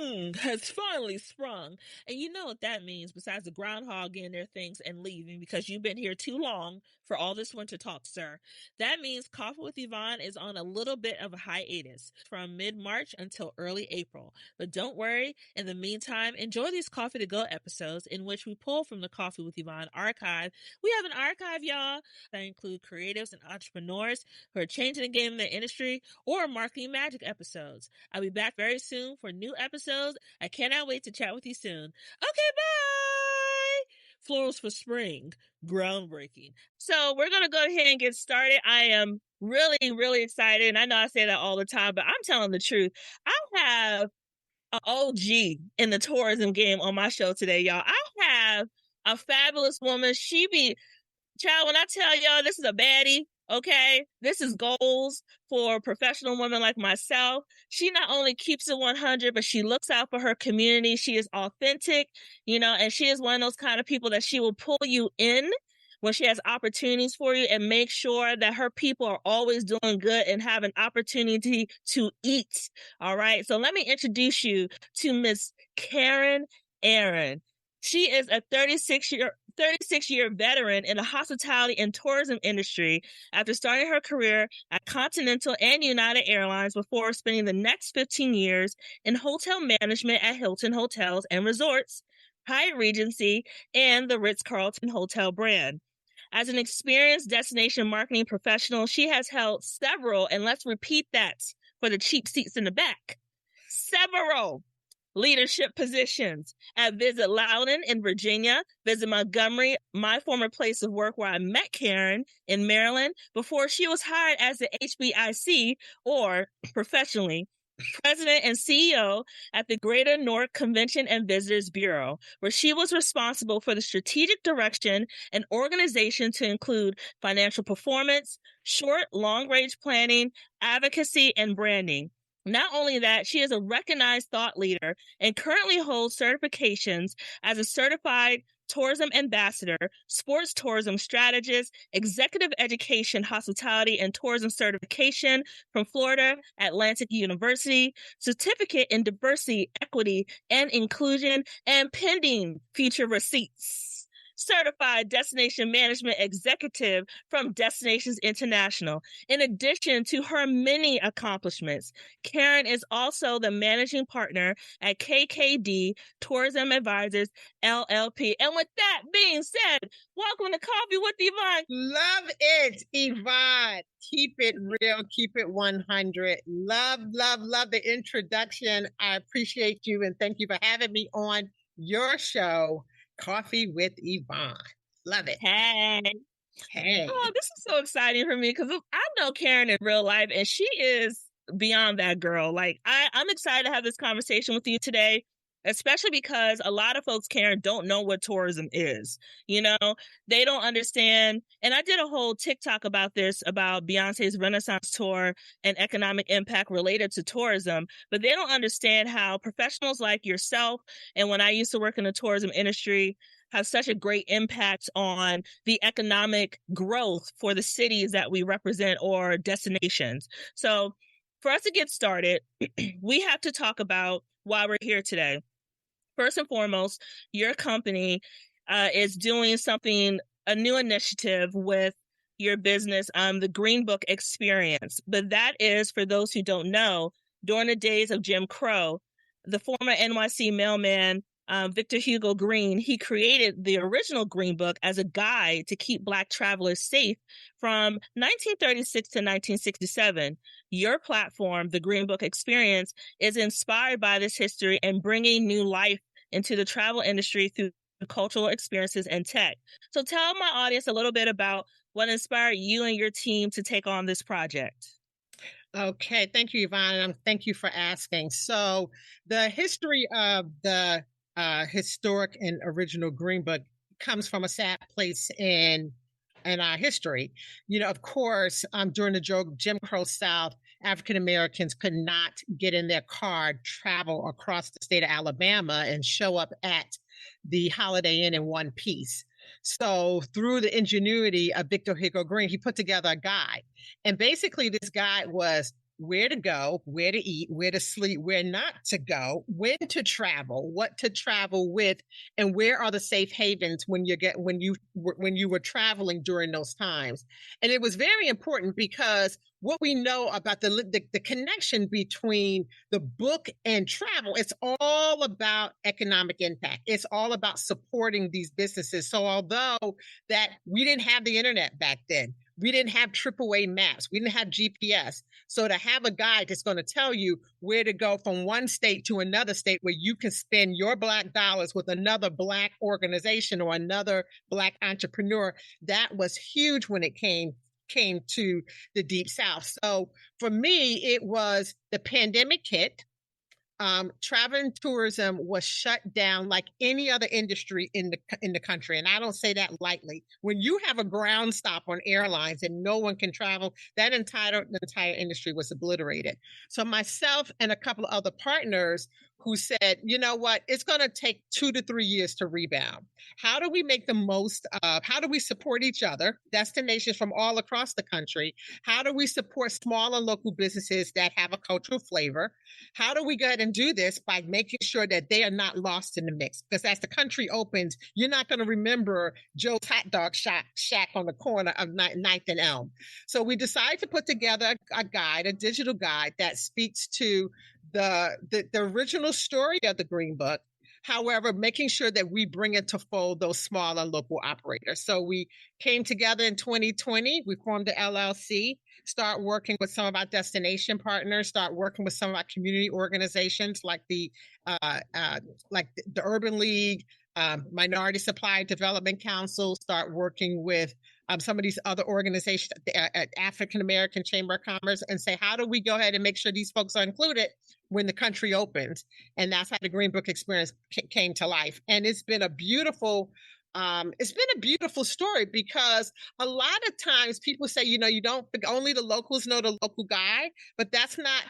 spring has finally sprung. And you know what that means, besides the groundhog getting their things and leaving because you've been here too long for all this winter talk, sir. That means Coffee with Yvonne is on a little bit of a hiatus from mid-March until early April. But don't worry, in the meantime, enjoy these Coffee to Go episodes in which we pull from the Coffee with Yvonne archive. We have an archive, y'all, that include creatives and entrepreneurs who are changing the game in their industry or marketing magic episodes. I'll be back very soon for new episodes. I cannot wait to chat with you soon. Okay, bye! Florals for spring. Groundbreaking. So we're going to go ahead and get started. I am really, really excited. And I know I say that all the time, but I'm telling the truth. I have an OG in the tourism game on my show today, y'all. I have a fabulous woman. Child, when I tell y'all this is a baddie, okay, this is goals for professional women like myself. She not only keeps it 100, but she looks out for her community. She is authentic, and she is one of those kind of people that she will pull you in when she has opportunities for you and make sure that her people are always doing good and have an opportunity to eat. All right. So let me introduce you to Miss Karin Aaron. She is a 36-year veteran in the hospitality and tourism industry after starting her career at Continental and United Airlines before spending the next 15 years in hotel management at Hilton Hotels and Resorts, Hyatt Regency, and the Ritz-Carlton Hotel brand. As an experienced destination marketing professional, she has held several, and let's repeat that for the cheap seats in the back, several leadership positions at Visit Loudoun in Virginia, Visit Montgomery, my former place of work where I met Karin in Maryland, before she was hired as the HBIC, or professionally, President and CEO at the Greater Newark Convention and Visitors Bureau, where she was responsible for the strategic direction and organization to include financial performance, short, long-range planning, advocacy, and branding. Not only that, she is a recognized thought leader and currently holds certifications as a certified tourism ambassador, sports tourism strategist, executive education, hospitality, and tourism certification from Florida Atlantic University, certificate in diversity, equity, and inclusion, and pending future receipts. Certified Destination Management Executive from Destinations International. In addition to her many accomplishments, Karin is also the managing partner at KKD Tourism Advisors, LLP. And with that being said, welcome to Coffee with Yvonne. Love it, Yvonne. Keep it real. Keep it 100. Love, love, love the introduction. I appreciate you and thank you for having me on your show, Coffee with Yvonne. Love it. Hey. Oh, this is so exciting for me because I know Karin in real life and she is beyond that girl. Like, I'm excited to have this conversation with you today, especially because a lot of folks, Karin, don't know what tourism is. They don't understand. And I did a whole TikTok about this, about Beyonce's Renaissance tour and economic impact related to tourism. But they don't understand how professionals like yourself, and when I used to work in the tourism industry, have such a great impact on the economic growth for the cities that we represent or destinations. So for us to get started, we have to talk about why we're here today. First and foremost, your company is doing a new initiative with your business, the Greenbook experience. But that is, for those who don't know, during the days of Jim Crow, the former NYC mailman, Victor Hugo Green, he created the original Greenbook as a guide to keep Black travelers safe from 1936 to 1967. Your platform, the Greenbook Experience, is inspired by this history and bringing new life into the travel industry through cultural experiences and tech. So tell my audience a little bit about what inspired you and your team to take on this project. Okay, thank you, Yvonne, and thank you for asking. So the history of the historic and original Greenbook comes from a sad place in our history. Of course, during the Jim Crow South, African Americans could not get in their car, travel across the state of Alabama, and show up at the Holiday Inn in one piece. So through the ingenuity of Victor Hugo Green, he put together a guide. And basically this guide was where to go, where to eat, where to sleep, where not to go, when to travel, what to travel with, and where are the safe havens when you were traveling during those times. And it was very important because what we know about the connection between the book and travel, it's all about economic impact. It's all about supporting these businesses. So although that we didn't have the internet back then, we didn't have AAA maps, we didn't have GPS. So to have a guide that's going to tell you where to go from one state to another state where you can spend your Black dollars with another Black organization or another Black entrepreneur, that was huge when it came to the Deep South. So for me, it was the pandemic hit. Travel and tourism was shut down like any other industry in the country. And I don't say that lightly. When you have a ground stop on airlines and no one can travel, the entire industry was obliterated. So myself and a couple of other partners who said, you know what, it's going to take 2 to 3 years to rebound. How do we make the most of, how do we support each other, destinations from all across the country? How do we support small and local businesses that have a cultural flavor? How do we go ahead and do this by making sure that they are not lost in the mix? Because as the country opens, you're not going to remember Joe's Hot Dog Shack on the corner of 9th and Elm. So we decided to put together a guide, a digital guide that speaks to the original story of the Green Book. However, making sure that we bring it to fold those smaller local operators. So we came together in 2020. We formed the LLC, start working with some of our destination partners, start working with some of our community organizations like the Urban League, Minority Supply Development Council, start working with some of these other organizations, African American Chamber of Commerce, and say, how do we go ahead and make sure these folks are included when the country opens? And that's how the Green Book experience came to life. And it's been a beautiful story because a lot of times people say, you don't, only the locals know the local guy, but that's not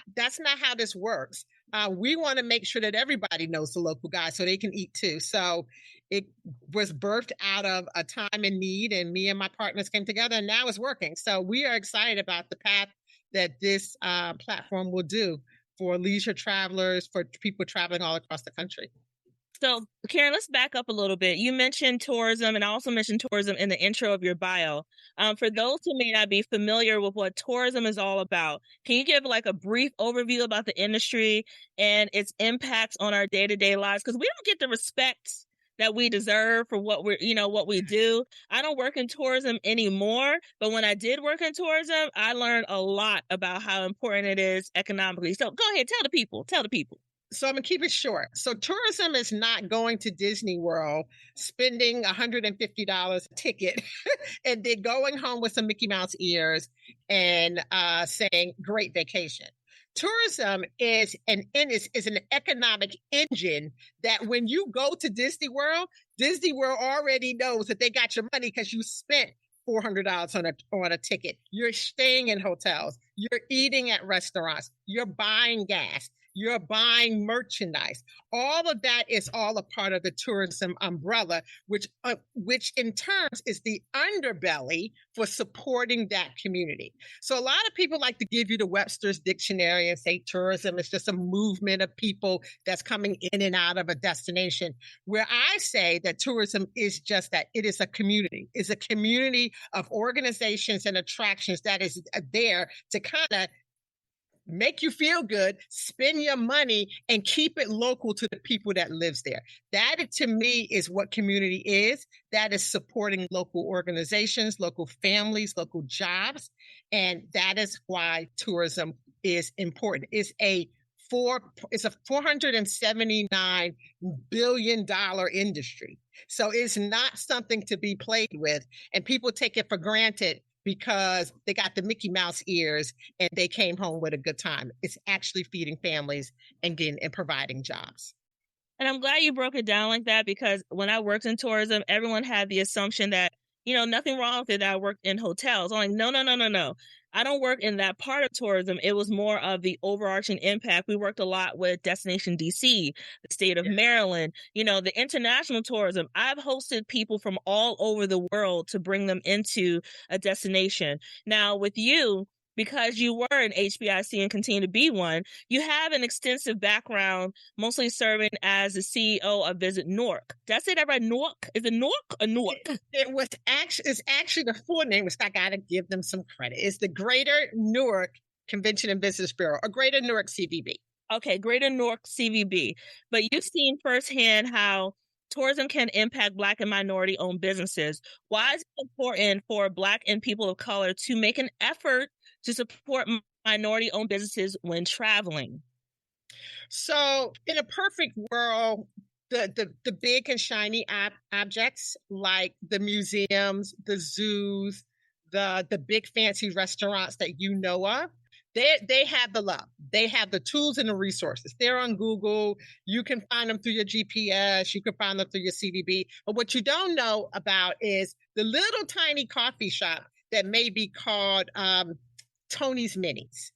how this works. We want to make sure that everybody knows the local guy so they can eat too. So it was birthed out of a time in need, and me and my partners came together, and now it's working. So we are excited about the path that this platform will do for leisure travelers, for people traveling all across the country. So, Karin, let's back up a little bit. You mentioned tourism, and I also mentioned tourism in the intro of your bio. For those who may not be familiar with what tourism is all about, can you give like a brief overview about the industry and its impacts on our day-to-day lives? Because we don't get the respect that we deserve for what what we do. I don't work in tourism anymore, but when I did work in tourism, I learned a lot about how important it is economically. So go ahead, tell the people. So I'm going to keep it short. So tourism is not going to Disney World, spending $150 a ticket, and then going home with some Mickey Mouse ears and saying, great vacation. Tourism is an economic engine that when you go to Disney World already knows that they got your money because you spent $400 on a ticket. You're staying in hotels. You're eating at restaurants. You're buying gas. You're buying merchandise. All of that is all a part of the tourism umbrella, which in terms is the underbelly for supporting that community. So a lot of people like to give you the Webster's Dictionary and say tourism is just a movement of people that's coming in and out of a destination, where I say that tourism is just that. It is a community. It's a community of organizations and attractions that is there to kind of make you feel good, spend your money, and keep it local to the people that lives there. That, to me, is what community is. That is supporting local organizations, local families, local jobs. And that is why tourism is important. It's a $479 billion industry. So it's not something to be played with. And people take it for granted because they got the Mickey Mouse ears and they came home with a good time. It's actually feeding families and providing jobs. And I'm glad you broke it down like that, because when I worked in tourism, everyone had the assumption that, nothing wrong with it, that I worked in hotels. I'm like, no. I don't work in that part of tourism. It was more of the overarching impact. We worked a lot with Destination DC, the state of Maryland, the international tourism. I've hosted people from all over the world to bring them into a destination. Now with you, because you were an HBIC and continue to be one, you have an extensive background, mostly serving as the CEO of Visit Newark. Did I say that right? Newark? Is it Newark or Newark? It's actually the full name, which I got to give them some credit. It's the Greater Newark Convention and Business Bureau, or Greater Newark CVB. Okay, Greater Newark CVB. But you've seen firsthand how tourism can impact Black and minority-owned businesses. Why is it important for Black and people of color to make an effort to support minority-owned businesses when traveling? So, in a perfect world, the big and shiny objects like the museums, the zoos, the big fancy restaurants that you know of, they have the love. They have the tools and the resources. They're on Google. You can find them through your GPS. You can find them through your CVB. But what you don't know about is the little tiny coffee shop that may be called Tony's Minis.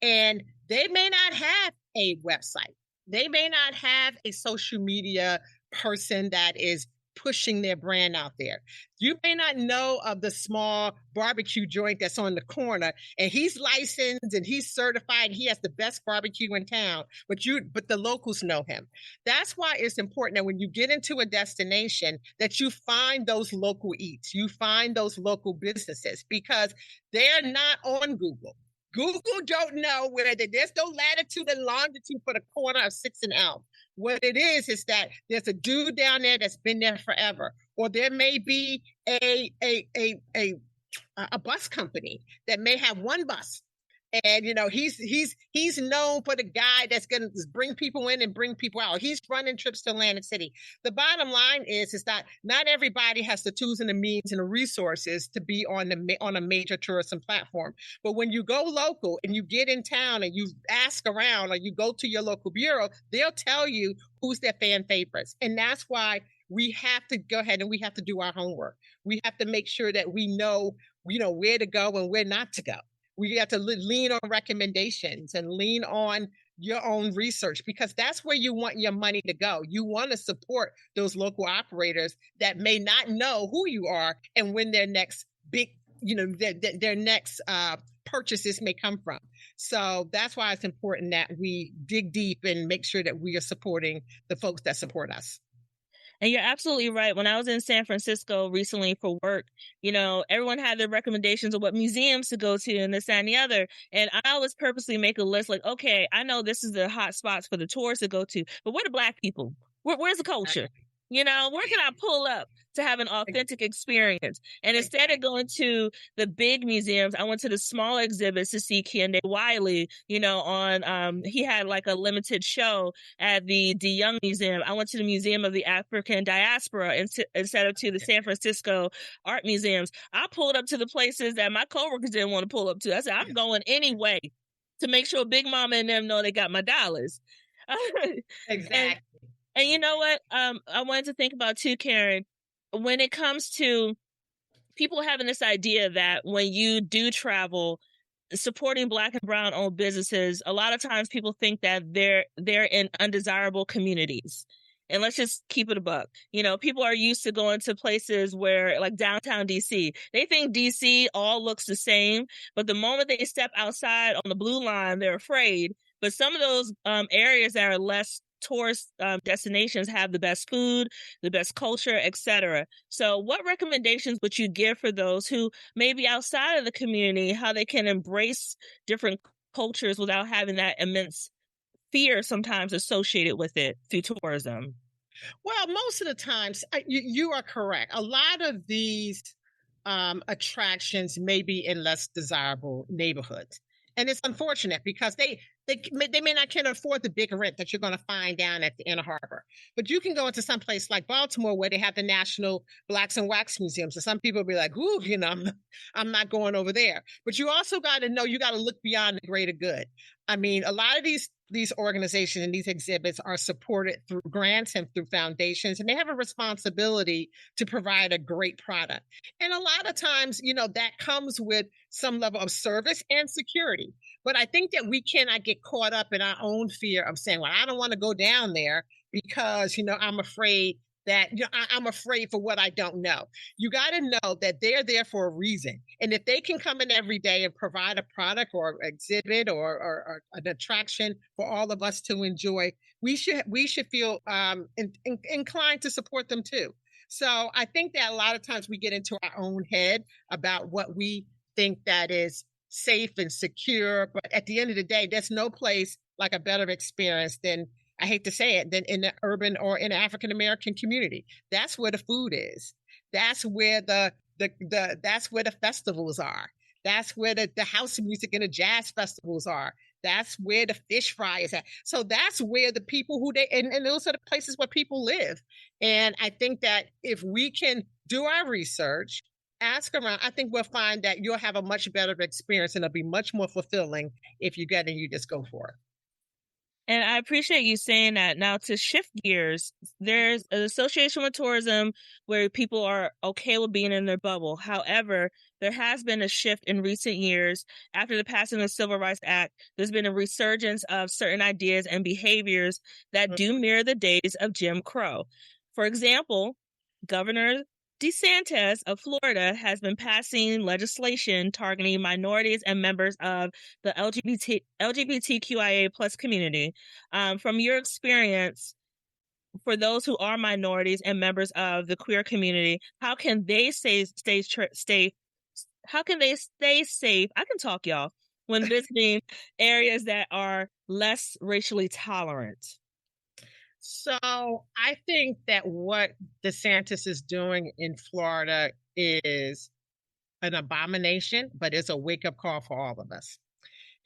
And they may not have a website. They may not have a social media person that is pushing their brand out there. You may not know of the small barbecue joint that's on the corner, and he's licensed and he's certified. He has the best barbecue in town, but the locals know him. That's why it's important that when you get into a destination that you find those local eats, you find those local businesses, because they're not on Google. Google don't know where there's no latitude and longitude for the corner of 6th and Elm. What it is that there's a dude down there that's been there forever, or there may be a bus company that may have one bus, and he's known for the guy that's going to bring people in and bring people out. He's running trips to Atlantic City. The bottom line is that not everybody has the tools and the means and the resources to be on a major tourism platform. But when you go local and you get in town and you ask around, or you go to your local bureau, they'll tell you who's their fan favorites. And that's why we have to go ahead and we have to do our homework. We have to make sure that we know where to go and where not to go. We have to lean on recommendations and lean on your own research, because that's where you want your money to go. You want to support those local operators that may not know who you are and when their next big, their next purchases may come from. So that's why it's important that we dig deep and make sure that we are supporting the folks that support us. And you're absolutely right. When I was in San Francisco recently for work, everyone had their recommendations of what museums to go to and this, that, and the other. And I always purposely make a list like, okay, I know this is the hot spots for the tourists to go to, but where are the Black people? Where's the culture? Where can I pull up to have an authentic experience? And instead of going to the big museums, I went to the smaller exhibits to see Kehinde Wiley, he had like a limited show at the DeYoung Museum. I went to the Museum of the African Diaspora instead of to the San Francisco Art Museums. I pulled up to the places that my coworkers didn't want to pull up to. I said, I'm going anyway to make sure Big Mama and them know they got my dollars. Exactly. And you know what? I wanted to think about too, Karin, when it comes to people having this idea that when you do travel, supporting Black and brown owned businesses, a lot of times people think that they're in undesirable communities. And let's just keep it a buck. People are used to going to places where, like downtown DC, they think DC all looks the same, but the moment they step outside on the blue line, they're afraid. But some of those areas that are less tourist destinations have the best food, the best culture, etc. So what recommendations would you give for those who may be outside of the community, how they can embrace different cultures without having that immense fear sometimes associated with it through tourism? Well, most of the times, you are correct. A lot of these attractions may be in less desirable neighborhoods. And it's unfortunate because they may not can afford the big rent that you're going to find down at the Inner Harbor. But you can go into some place like Baltimore where they have the National Blacks and Wax Museum. So some people will be like, ooh, I'm not going over there. But you also got to know, you got to look beyond the greater good. I mean, a lot of these organizations and these exhibits are supported through grants and through foundations, and they have a responsibility to provide a great product. And a lot of times, that comes with some level of service and security. But I think that we cannot get caught up in our own fear of saying, well, I don't want to go down there because, I'm afraid that I'm afraid for what I don't know. You got to know that they're there for a reason. And if they can come in every day and provide a product or exhibit or an attraction for all of us to enjoy, we should feel inclined to support them too. So I think that a lot of times we get into our own head about what we think that is safe and secure. But at the end of the day, there's no place like a better experience than, I hate to say it, than in the urban or in the African American community. That's where the food is. That's where that's where the festivals are. That's where the house music and the jazz festivals are. That's where the fish fry is at. So that's where the people and those are the places where people live. And I think that if we can do our research, ask around, I think we'll find that you'll have a much better experience and it'll be much more fulfilling if you get and you just go for it. And I appreciate you saying that. Now, to shift gears, there's an association with tourism where people are okay with being in their bubble. However, there has been a shift in recent years. After the passing of the Civil Rights Act, there's been a resurgence of certain ideas and behaviors that do mirror the days of Jim Crow. For example, Governor DeSantis of Florida has been passing legislation targeting minorities and members of the LGBTQIA plus community. From your experience, for those who are minorities and members of the queer community, how can they stay safe? I can talk, y'all, when visiting areas that are less racially tolerant. So I think that what DeSantis is doing in Florida is an abomination, but it's a wake-up call for all of us.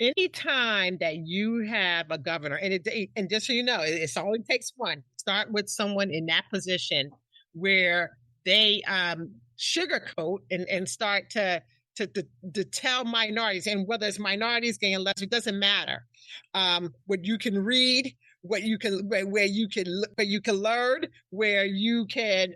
Anytime that you have a governor, and just so you know, it only takes one. Start with someone in that position where they sugarcoat and start to tell minorities, and whether it's minorities, gay and lesbian, it doesn't matter. What you can read, where you can learn, where you can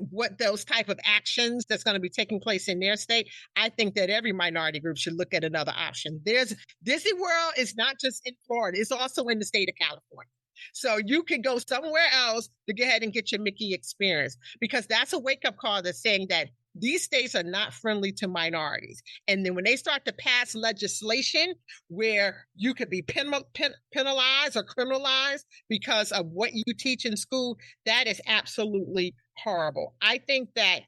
what those type of actions that's going to be taking place in their state. I think that every minority group should look at another option. Disney World is not just in Florida; it's also in the state of California. So you can go somewhere else to go ahead and get your Mickey experience, because that's a wake-up call that's saying that these states are not friendly to minorities. And then when they start to pass legislation where you could be penalized or criminalized because of what you teach in school, that is absolutely horrible. I think that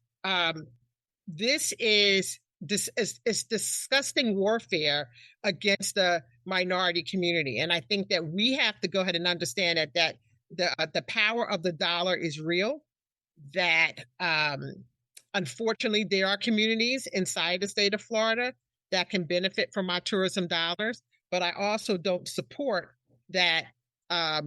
this is disgusting warfare against the minority community. And I think that we have to go ahead and understand that the power of the dollar is real, that unfortunately, there are communities inside the state of Florida that can benefit from our tourism dollars, but I also don't support that. I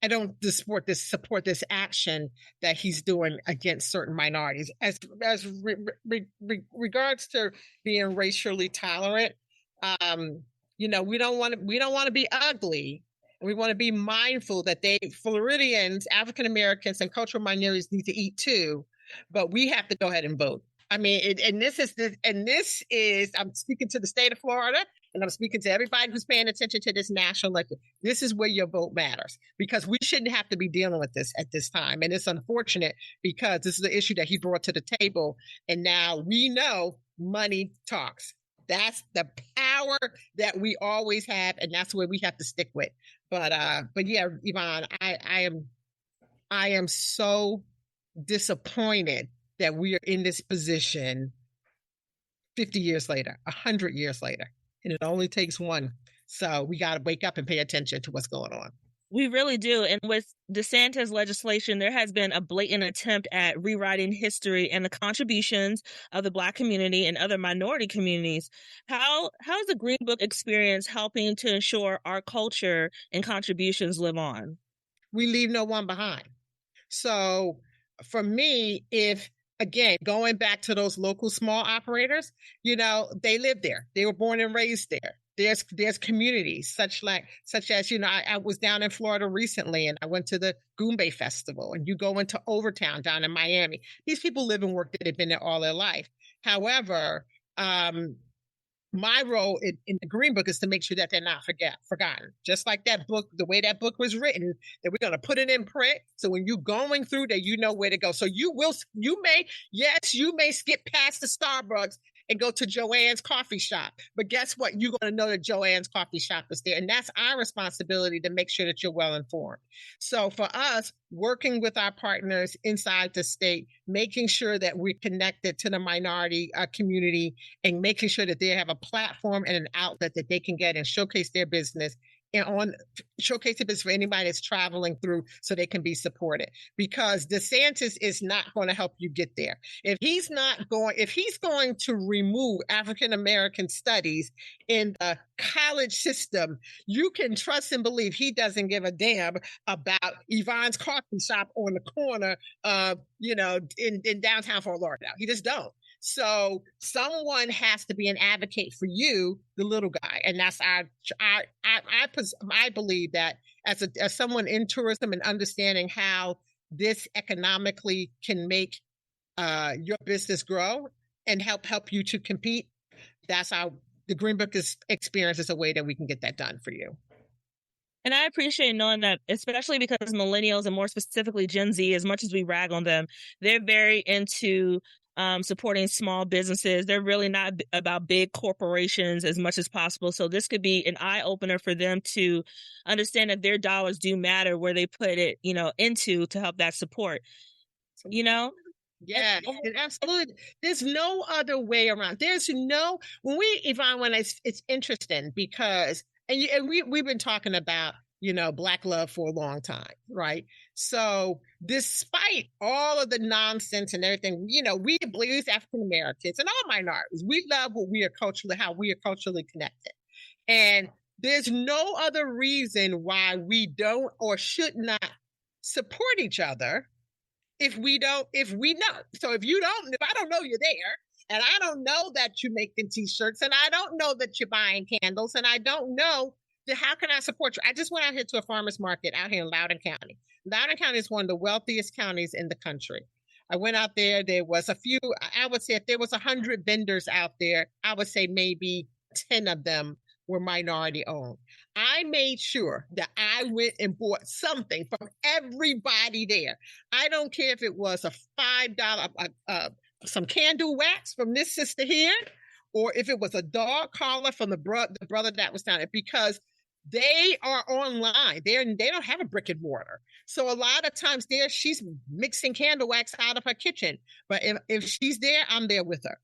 don't support this action that he's doing against certain minorities. As regards to being racially tolerant, we don't want to be ugly. We want to be mindful that Floridians, African Americans, and cultural minorities need to eat too. But we have to go ahead and vote. I mean, this is, I'm speaking to the state of Florida, and I'm speaking to everybody who's paying attention to this national election. This is where your vote matters, because we shouldn't have to be dealing with this at this time. And it's unfortunate because this is the issue that he brought to the table. And now we know money talks. That's the power that we always have, and that's where we have to stick with. But yeah, Yvonne, I am so disappointed that we are in this position 50 years later, 100 years later, and it only takes one. So we got to wake up and pay attention to what's going on. We really do. And with DeSantis legislation, there has been a blatant attempt at rewriting history and the contributions of the Black community and other minority communities. How is the Green Book experience helping to ensure our culture and contributions live on? We leave no one behind. So for me, again, going back to those local small operators, they live there. They were born and raised there. There's communities such as, I was down in Florida recently, and I went to the Goombay Festival, and you go into Overtown down in Miami. These people live and work there. They've been there all their life. However, my role in the Green Book is to make sure that they're not forgotten. Just like that book, the way that book was written, that we're going to put it in print. So when you're going through that, you know where to go. So you may skip past the Starbucks and go to Joanne's coffee shop. But guess what? You're going to know that Joanne's coffee shop is there. And that's our responsibility to make sure that you're well informed. So for us, working with our partners inside the state, making sure that we're connected to the minority community and making sure that they have a platform and an outlet that they can get and showcase their business and showcase it for anybody that's traveling through so they can be supported, because DeSantis is not going to help you get there. If he's going to remove African American studies in the college system, you can trust and believe he doesn't give a damn about Yvonne's coffee shop on the corner in downtown Fort Lauderdale. He just don't. So someone has to be an advocate for you, the little guy. And that's I believe that as someone in tourism and understanding how this economically can make your business grow and help you to compete, that's how the Green Book experience is a way that we can get that done for you. And I appreciate knowing that, especially because millennials and more specifically Gen Z, as much as we rag on them, they're very into supporting small businesses. They're really not about big corporations as much as possible. So this could be an eye opener for them to understand that their dollars do matter where they put it, into to help that support, Yeah, absolutely. There's no other way around. Yvonne, when it's interesting because, and we've been talking about, Black love for a long time, right? So despite all of the nonsense and everything, we believe African Americans and all minorities, we love how we are culturally connected. And there's no other reason why we don't or should not support each other if we know. So if I don't know you're there, and I don't know that you're making t-shirts, and I don't know that you're buying candles, and I don't know, how can I support you? I just went out here to a farmer's market out here in Loudoun County. Loudoun County is one of the wealthiest counties in the country. I went out there. There was a few, I would say if there was 100 vendors out there, I would say maybe 10 of them were minority owned. I made sure that I went and bought something from everybody there. I don't care if it was a $5, some candle wax from this sister here, or if it was a dog collar from the brother that was down there, because they are online. They don't have a brick and mortar. So a lot of times she's mixing candle wax out of her kitchen. But if she's there, I'm there with her.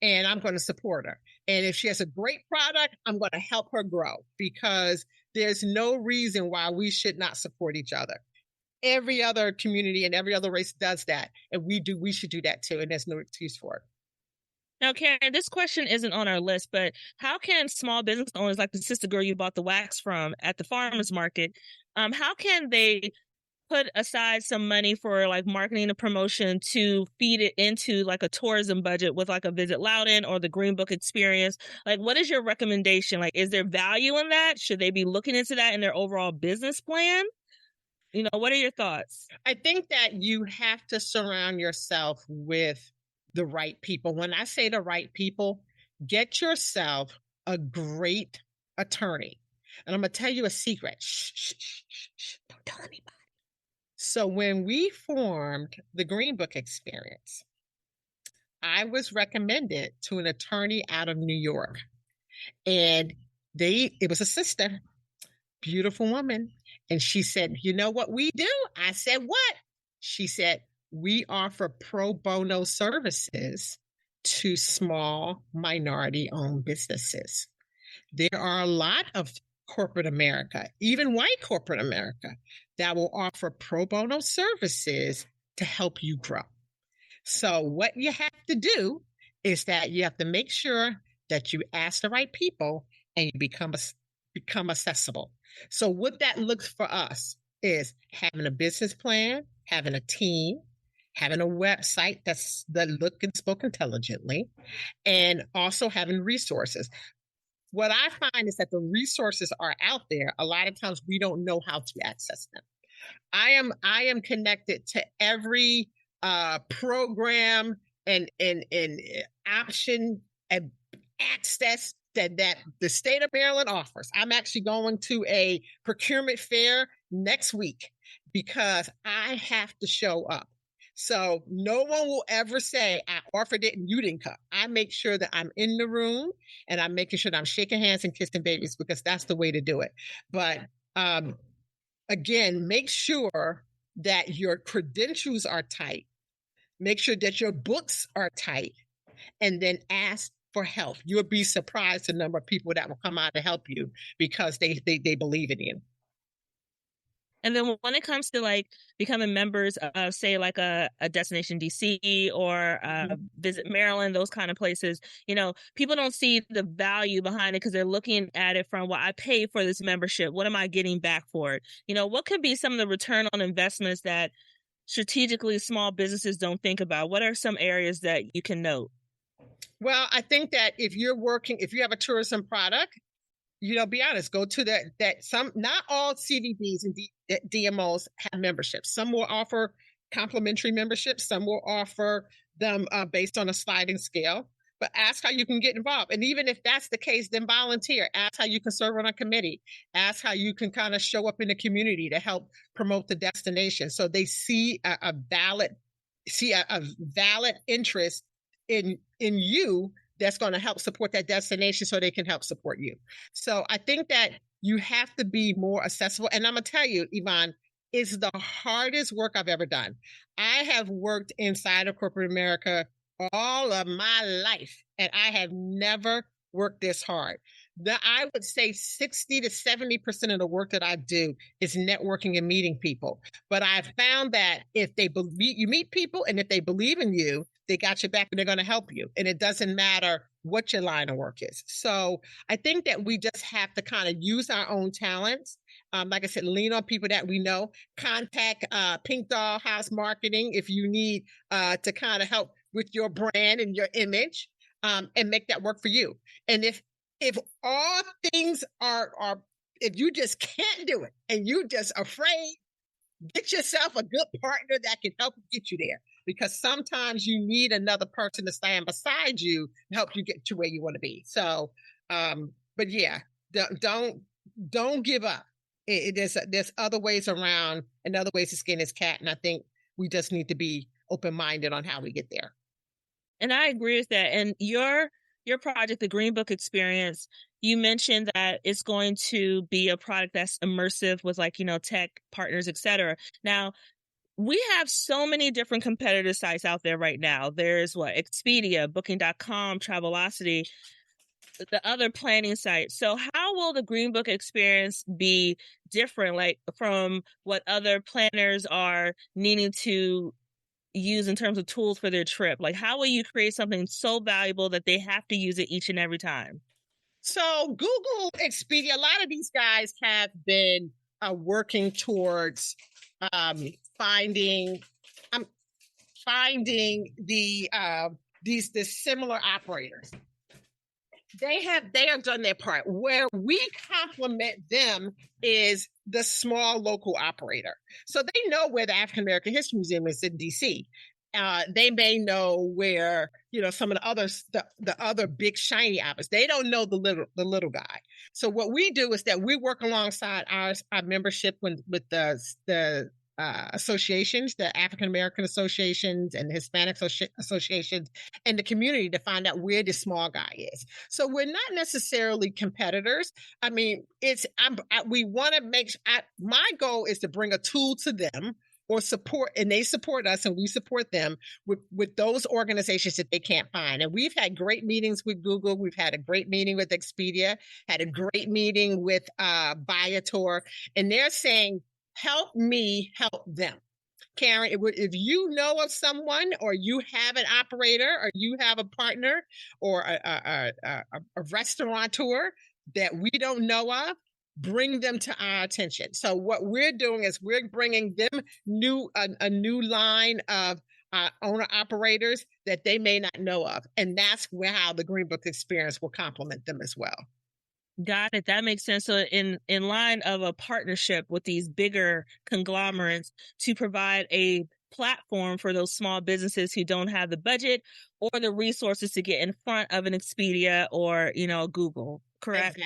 And I'm going to support her. And if she has a great product, I'm going to help her grow, because there's no reason why we should not support each other. Every other community and every other race does that. And we should do that too. And there's no excuse for it. Now, Karin, this question isn't on our list, but how can small business owners, like the sister girl you bought the wax from at the farmer's market, how can they put aside some money for like marketing and promotion to feed it into like a tourism budget with like a Visit Loudoun or the Green Book experience? Like, what is your recommendation? Like, is there value in that? Should they be looking into that in their overall business plan? What are your thoughts? I think that you have to surround yourself with the right people. When I say the right people, get yourself a great attorney. And I'm going to tell you a secret. Shh, don't tell anybody. So when we formed the Green Book experience, I was recommended to an attorney out of New York. And it was a sister, beautiful woman. And she said, you know what we do? I said, what? She said, we offer pro bono services to small minority-owned businesses. There are a lot of corporate America, even white corporate America, that will offer pro bono services to help you grow. So what you have to do is that you have to make sure that you ask the right people and you become accessible. So what that looks for us is having a business plan, having a team, having a website that look and spoke intelligently, and also having resources. What I find is that the resources are out there. A lot of times we don't know how to access them. I am connected to every program and option and access that the state of Maryland offers. I'm actually going to a procurement fair next week because I have to show up. So no one will ever say, I offered it and you didn't come. I make sure that I'm in the room and I'm making sure that I'm shaking hands and kissing babies because that's the way to do it. But again, make sure that your credentials are tight. Make sure that your books are tight, and then ask for help. You'll be surprised the number of people that will come out to help you because they believe in you. And then when it comes to like becoming members of, say, like a Destination DC or Visit Maryland, those kind of places, you know, people don't see the value behind it because they're looking at it from, well, I paid for this membership. What am I getting back for it? You know, what could be some of the return on investments that strategically small businesses don't think about? What are some areas that you can note? Well, I think that if you have a tourism product, you know, be honest, go to not all CDBs and DMOs have memberships. Some will offer complimentary memberships. Some will offer them based on a sliding scale, but ask how you can get involved. And even if that's the case, then volunteer. Ask how you can serve on a committee. Ask how you can kind of show up in the community to help promote the destination. So they see a valid interest in you that's going to help support that destination so they can help support you. So I think that you have to be more accessible. And I'm going to tell you, Yvonne, it's the hardest work I've ever done. I have worked inside of corporate America all of my life, and I have never worked this hard. I would say 60 to 70% of the work that I do is networking and meeting people. But I've found that if you meet people and if they believe in you, they got your back and they're going to help you. And it doesn't matter what your line of work is. So I think that we just have to kind of use our own talents. Like I said, lean on people that we know. Contact Pink Doll House Marketing if you need to kind of help with your brand and your image and make that work for you. And if all things if you just can't do it and you just afraid, get yourself a good partner that can help get you there. Because sometimes you need another person to stand beside you to help you get to where you want to be. So, but yeah, don't give up. There's other ways around and other ways to skin this cat. And I think we just need to be open-minded on how we get there. And I agree with that. And your project, the Greenbook experience, you mentioned that it's going to be a product that's immersive with, like, you know, tech partners, et cetera. Now, we have so many different competitor sites out there right now. There's Expedia, Booking.com, Travelocity, the other planning sites. So how will the Greenbook experience be different, like from what other planners are needing to use in terms of tools for their trip? Like, how will you create something so valuable that they have to use it each and every time? So Google, Expedia, a lot of these guys have been working towards finding the similar operators. They have done their part. Where we complement them is the small local operator. So they know where the African American History Museum is in DC. They may know where, you know, some of the other big shiny objects. They don't know the little guy. So what we do is that we work alongside our membership with the associations, the African American associations and the Hispanic associations, and the community to find out where the small guy is. So we're not necessarily competitors. I mean, we want to my goal is to bring a tool to them or support, and they support us and we support them with those organizations that they can't find. And we've had great meetings with Google. We've had a great meeting with Expedia, had a great meeting with Viator, and they're saying, help me help them. Karin, if you know of someone or you have an operator or you have a partner or a restaurateur that we don't know of, bring them to our attention. So what we're doing is we're bringing them a new line of owner operators that they may not know of. And that's how the Greenbook experience will complement them as well. Got it. That makes sense. So in line of a partnership with these bigger conglomerates to provide a platform for those small businesses who don't have the budget or the resources to get in front of an Expedia or, Google, correct?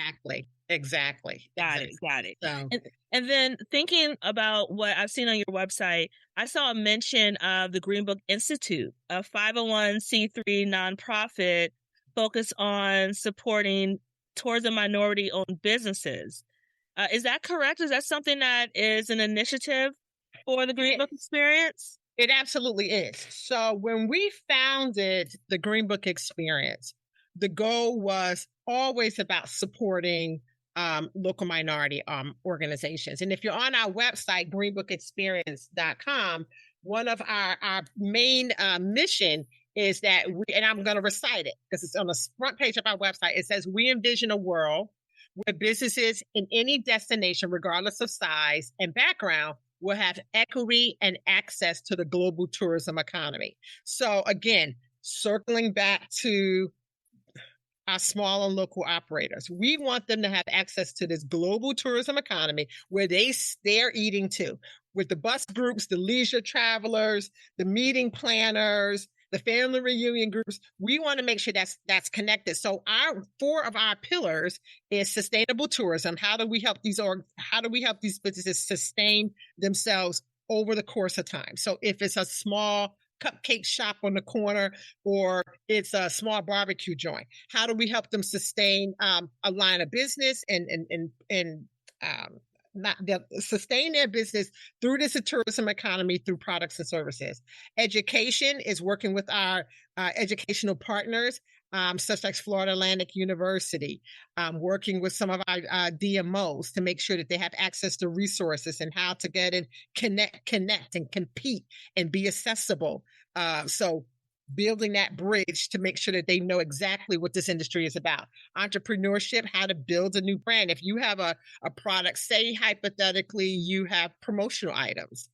Exactly. Got it. So, And then thinking about what I've seen on your website, I saw a mention of the Greenbook Institute, a 501c3 nonprofit focused on supporting towards and minority-owned businesses. Is that correct? Is that something that is an initiative for the Greenbook experience? it absolutely is. So when we founded the Greenbook experience, the goal was always about supporting local minority organizations. And if you're on our website, greenbookexperience.com, one of our main mission is that and I'm going to recite it because it's on the front page of our website. It says, we envision a world where businesses in any destination, regardless of size and background, will have equity and access to the global tourism economy. So again, circling back to our small and local operators, we want them to have access to this global tourism economy where they're eating too, with the bus groups, the leisure travelers, the meeting planners, the family reunion groups. We want to make sure that's connected. So four of our pillars is sustainable tourism. How do we help these businesses sustain themselves over the course of time? So if it's a small cupcake shop on the corner or it's a small barbecue joint, how do we help them sustain a line of business and sustain their business through this tourism economy through products and services? Education is working with our educational partners, such as Florida Atlantic University, working with some of our DMOs to make sure that they have access to resources and how to get and connect and compete and be accessible. So building that bridge to make sure that they know exactly what this industry is about. Entrepreneurship, how to build a new brand. If you have a product, say hypothetically you have promotional items.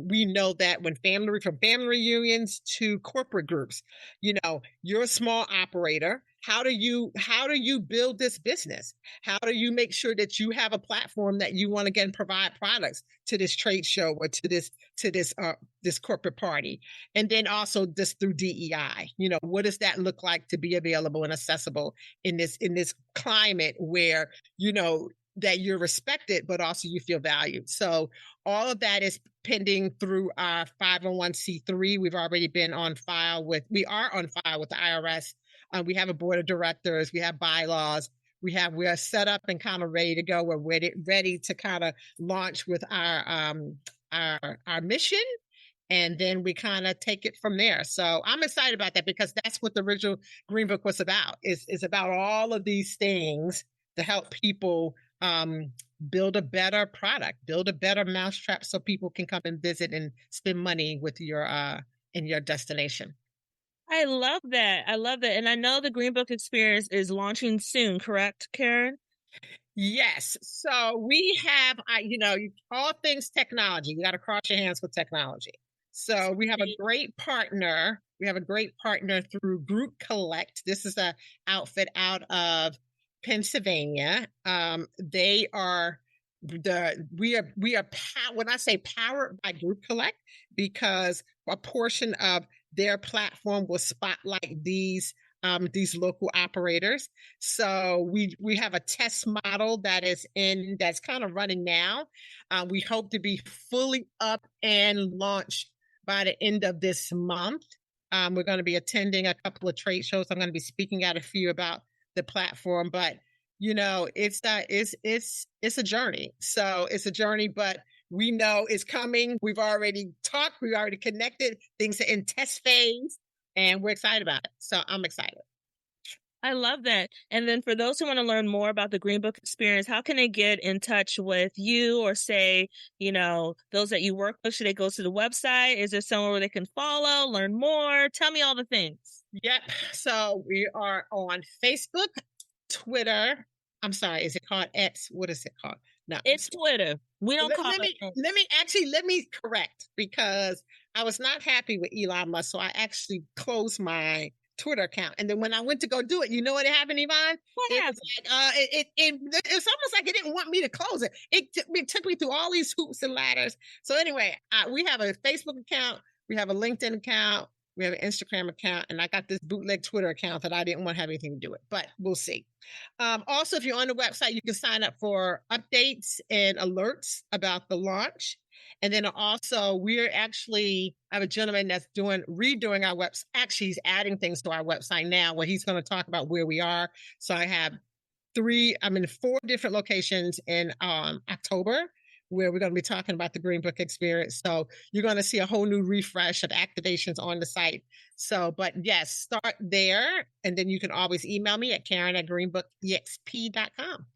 We know that from family reunions to corporate groups, you're a small operator. How do you build this business? How do you make sure that you have a platform that you want to again provide products to this trade show or to this corporate party? And then also this through DEI, what does that look like to be available and accessible in this climate where, that you're respected, but also you feel valued. So all of that is pending through our 501c3. We are on file with the IRS. We have a board of directors. We have bylaws. We are set up and kind of ready to go. We're ready to kind of launch with our mission. And then we kind of take it from there. So I'm excited about that because that's what the original Greenbook was about. It's about all of these things to help people build a better product, build a better mousetrap so people can come and visit and spend money with in your destination. I love that. And I know the Greenbook experience is launching soon, correct, Karin? Yes. So we have, all things technology. You got to cross your hands with technology. So we have a great partner. We have a great partner through Group Collect. This is an outfit out of Pennsylvania. They are we are when I say powered by Group Collect, because a portion of their platform will spotlight these local operators. So we have a test model that's kind of running now. We hope to be fully up and launched by the end of this month. We're going to be attending a couple of trade shows. I'm going to be speaking at a few about the platform, but it's a journey. So it's a journey, but we know it's coming. We've already talked. We've already connected. Things are in test phase, and we're excited about it. So I'm excited. I love that. And then for those who want to learn more about the Greenbook experience, how can they get in touch with you or say, those that you work with? Should they go to the website? Is there somewhere where they can follow, learn more? Tell me all the things. Yep. So we are on Facebook, Twitter. I'm sorry. Is it called X? What is it called? No, it's Twitter. We don't call it. Let me correct, because I was not happy with Elon Musk. So I actually closed my Twitter account. And then when I went to go do it, you know what happened, Yvonne? What happened? It's almost like it didn't want me to close it. It took me through all these hoops and ladders. So anyway, we have a Facebook account, we have a LinkedIn account, we have an Instagram account, and I got this bootleg Twitter account that I didn't want to have anything to do with, but we'll see. Also, if you're on the website, you can sign up for updates and alerts about the launch. And then also, I have a gentleman that's redoing our website. Actually, he's adding things to our website now where he's going to talk about where we are. So I'm in 4 different locations in October, where we're going to be talking about the Greenbook experience. So you're going to see a whole new refresh of activations on the site. So, but yes, start there. And then you can always email me at Karin@greenbookexp.com.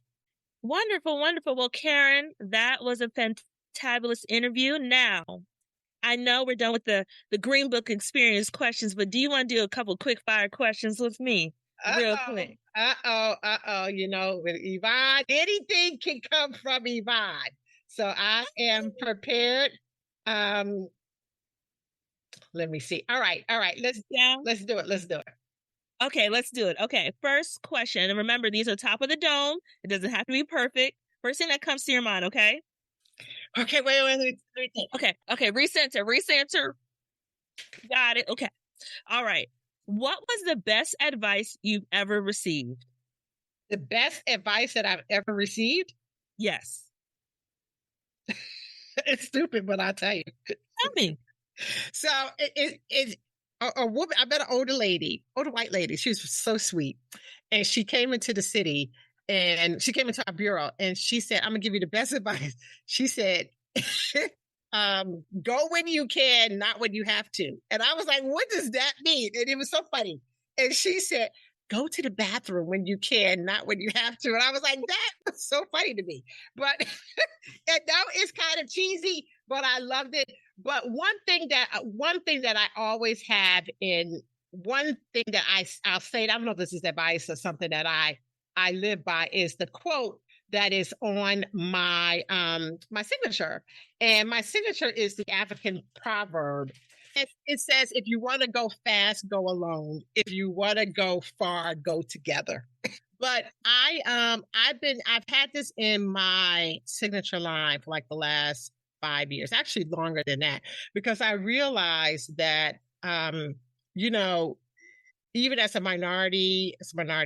Wonderful, wonderful. Well, Karin, that was a fantabulous interview. Now, I know we're done with the Greenbook experience questions, but do you want to do a couple quick fire questions with me? Real quick. You know, with Yvonne, anything can come from Yvonne. So I am prepared. Let me see. All right. Let's do it. Okay, let's do it. Okay, first question. And remember, these are top of the dome. It doesn't have to be perfect. First thing that comes to your mind, okay? Okay, wait. Let me think. Okay, recenter. Got it. Okay. All right. What was the best advice you've ever received? The best advice that I've ever received? Yes. It's stupid, but I'll tell you. Tell me. So it's a woman. I met an older white lady. She was so sweet. And she came into the city and she came into our bureau and she said, I'm going to give you the best advice. She said, go when you can, not when you have to. And I was like, what does that mean? And it was so funny. And she said, go to the bathroom when you can, not when you have to. And I was like, that was so funny to me. But and now it's kind of cheesy, but I loved it. But one thing that I always have one thing that I'll say, I don't know if this is advice or something that I live by, is the quote that is on my my signature. And my signature is the African proverb. It says, if you want to go fast, go alone. If you want to go far, go together. But I've had this in my signature line for like the last 5 years, actually longer than that, because I realized that, you know, even as a minority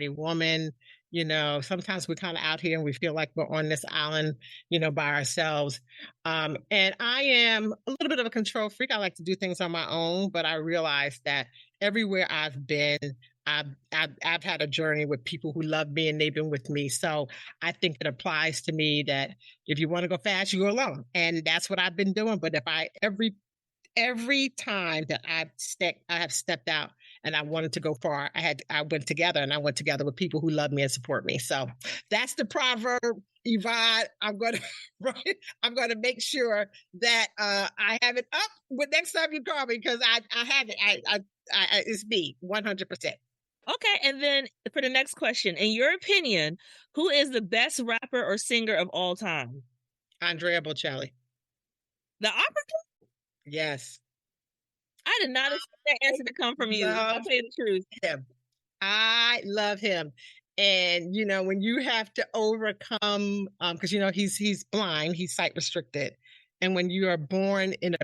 woman, you know, sometimes we're kind of out here and we feel like we're on this island, you know, by ourselves. And I am a little bit of a control freak. I like to do things on my own, but I realized that everywhere I've been, I've had a journey with people who love me and they've been with me. So I think it applies to me that if you want to go fast, you go alone. And that's what I've been doing. But every time that I have stepped out and I wanted to go far, I went together with people who love me and support me. So that's the proverb, Yvonne. I'm going to make sure that I have it up with next time you call me, because I have it. It's me 100%. Okay, and then for the next question, in your opinion, who is the best rapper or singer of all time? Andrea Bocelli. The opera? Yes. I did not expect that answer to come from you. I'll tell you the truth. I love him. And, you know, when you have to overcome, because, you know, he's blind, he's sight restricted. And when you are born in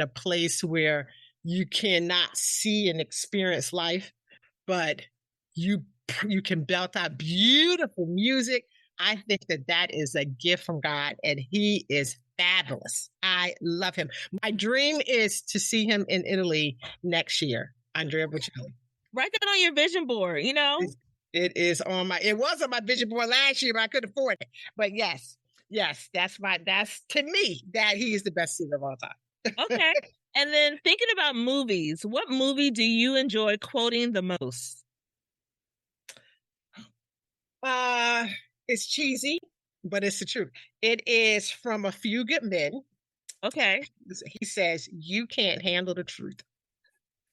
a place where you cannot see and experience life, but you can belt out beautiful music, I think that is a gift from God, and he is fabulous. I love him. My dream is to see him in Italy next year. Andrea Bocelli. Write that on your vision board, you know? It was on my vision board last year, but I couldn't afford it. But yes, that's to me, that he is the best singer of all time. Okay. And then thinking about movies, what movie do you enjoy quoting the most? It's cheesy, but it's the truth. It is from A Few Good Men. Okay. He says, you can't handle the truth.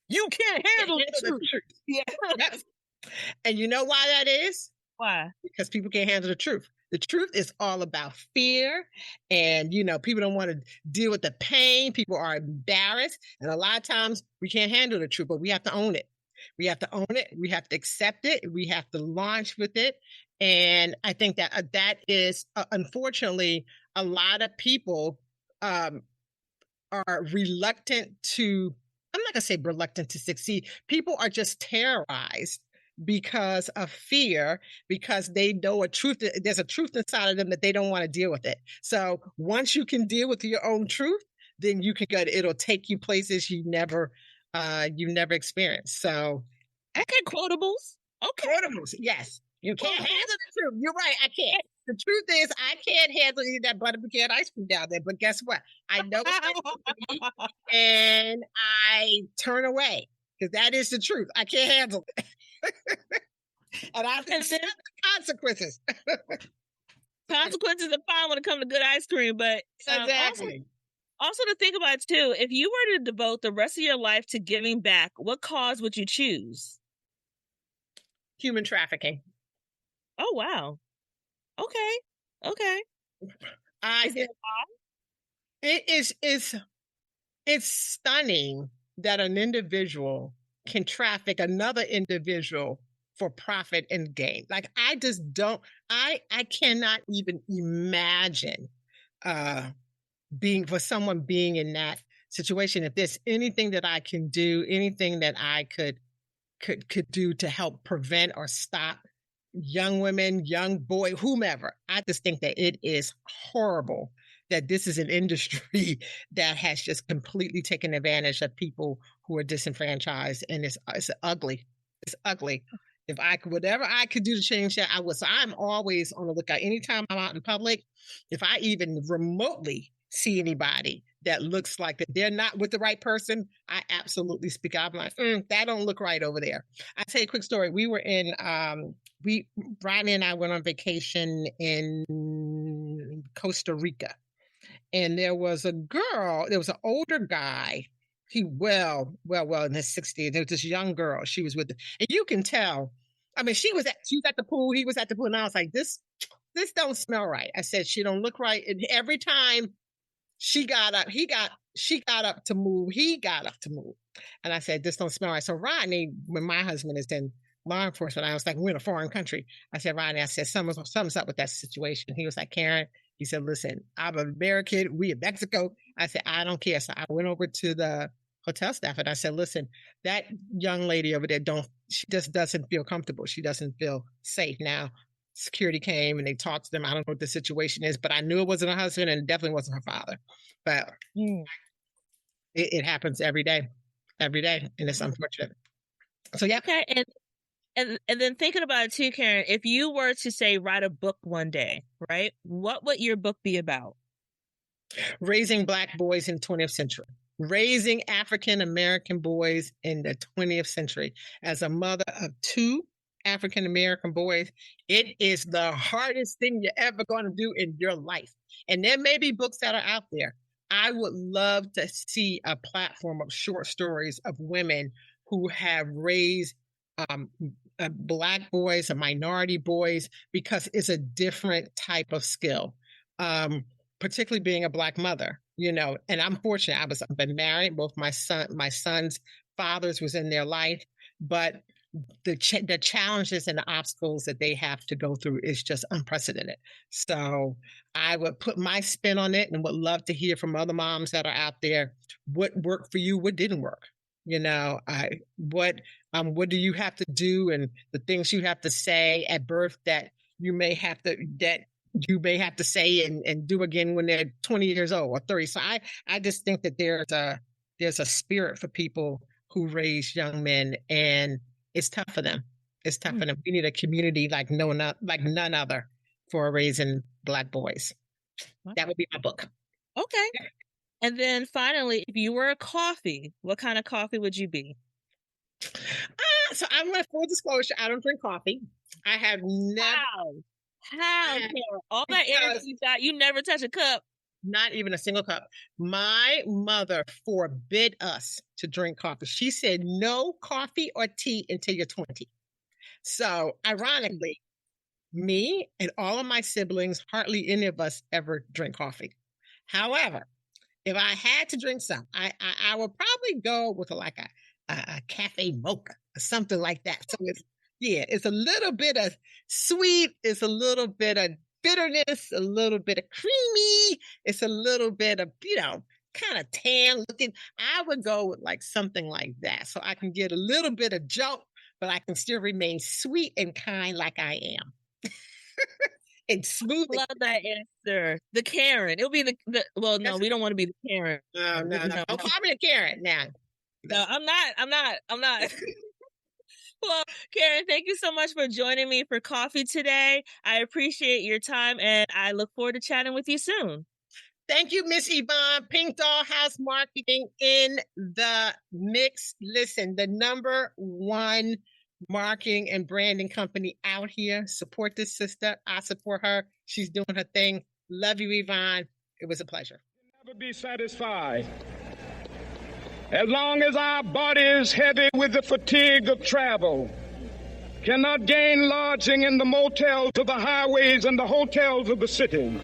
You can't handle the truth. Yeah. Yep. And you know why that is? Why? Because people can't handle the truth. The truth is all about fear. And, you know, people don't want to deal with the pain. People are embarrassed. And a lot of times we can't handle the truth, but we have to own it. We have to own it. We have to accept it. We have to launch with it. And I think that that is, unfortunately, a lot of people are reluctant to, I'm not going to say reluctant to succeed. People are just terrorized because of fear, because they know there's a truth inside of them that they don't want to deal with it. So once you can deal with your own truth, then you can go, it'll take you places you never experienced. So Okay, quotables. Okay. quotables, yes. You can't handle the truth. You're right, I can't. The truth is, I can't handle eating that butter pecan ice cream down there. But guess what? I know it's and I turn away because that is the truth. I can't handle it. And I accept the consequences. Consequences are fine when it comes to good ice cream, but exactly. Also to think about too, if you were to devote the rest of your life to giving back, what cause would you choose? Human trafficking. Oh wow. Okay. It's stunning that an individual can traffic another individual for profit and gain. Like I just don't, I cannot even imagine someone being in that situation. If there's anything that I can do, anything that I could do to help prevent or stop young women, young boy, whomever, I just think that it is horrible that this is an industry that has just completely taken advantage of people who are disenfranchised, and it's ugly. It's ugly. If I could, whatever I could do to change that, I would. So I'm always on the lookout. Anytime I'm out in public, if I even remotely see anybody that looks like that they're not with the right person, I absolutely speak out. I'm like, that don't look right over there. I'll tell you a quick story. We were in, Ronnie and I went on vacation in Costa Rica. And there was an older guy. He well in his 60s. There was this young girl. She was with him. And you can tell. I mean, she was at the pool. He was at the pool. And I was like, this don't smell right. I said, she don't look right. And every time she got up, she got up to move. He got up to move. And I said, this don't smell right. So Rodney, when my husband is in law enforcement, I was like, we're in a foreign country. I said, Rodney, I said, something's up with that situation. He was like, Karen, he said, listen, I'm an American. We in Mexico. I said, I don't care. So I went over to the hotel staff and I said, listen, that young lady over there, she just doesn't feel comfortable. She doesn't feel safe. Now, security came and they talked to them. I don't know what the situation is, but I knew it wasn't her husband and it definitely wasn't her father. But it happens every day. And it's unfortunate. So, yeah. Okay. And then thinking about it too, Karen, if you were to say write a book one day, right? What would your book be about? Raising Black boys in the 20th century. Raising African American boys in the 20th century. As a mother of 2 African American boys, it is the hardest thing you're ever going to do in your life. And there may be books that are out there. I would love to see a platform of short stories of women who have raised Black boys and minority boys, because it's a different type of skill, particularly being a Black mother, and I'm fortunate. I've been married. Both my son's fathers was in their life, but the challenges and the obstacles that they have to go through is just unprecedented. So I would put my spin on it and would love to hear from other moms that are out there. What worked for you? What didn't work? What do you have to do, and the things you have to say at birth that you may have to say and do again when they're 20 years old or 30. So I just think that there's a spirit for people who raise young men, and it's tough for them. It's tough for them. We need a community like none other for raising Black boys. That would be my book. Okay. And then finally, if you were a coffee, what kind of coffee would you be? So I'm going to full disclosure. I don't drink coffee. I have never. How? All that energy you got, you never touch a cup. Not even a single cup. My mother forbid us to drink coffee. She said no coffee or tea until you're 20. So ironically, me and all of my siblings, hardly any of us ever drink coffee. However, if I had to drink some, I would probably go with a cafe mocha or something like that. So it's a little bit of sweet, it's a little bit of bitterness, a little bit of creamy, it's a little bit of, kind of tan looking. I would go with like something like that. So I can get a little bit of jolt, but I can still remain sweet and kind like I am. And smooth. Love that answer. The Karen. It'll be well, no, we don't want to be the Karen. No. Don't call me a Karen now. No, I'm not. Well, Karen, thank you so much for joining me for coffee today. I appreciate your time, and I look forward to chatting with you soon. Thank you, Miss Yvonne. Pink Dollhouse Marketing in the mix. Listen, the #1 marketing and branding company out here. Support this sister. I support her. She's doing her thing. Love you, Yvonne. It was a pleasure. Never be satisfied. As long as our body is heavy with the fatigue of travel, cannot gain lodging in the motels of the highways and the hotels of the city.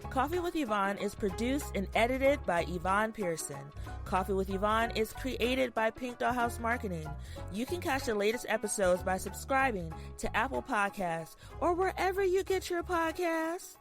Coffee with Yvonne is produced and edited by Yvonne Pearson. Coffee with Yvonne is created by Pink Dollhouse Marketing. You can catch the latest episodes by subscribing to Apple Podcasts or wherever you get your podcasts.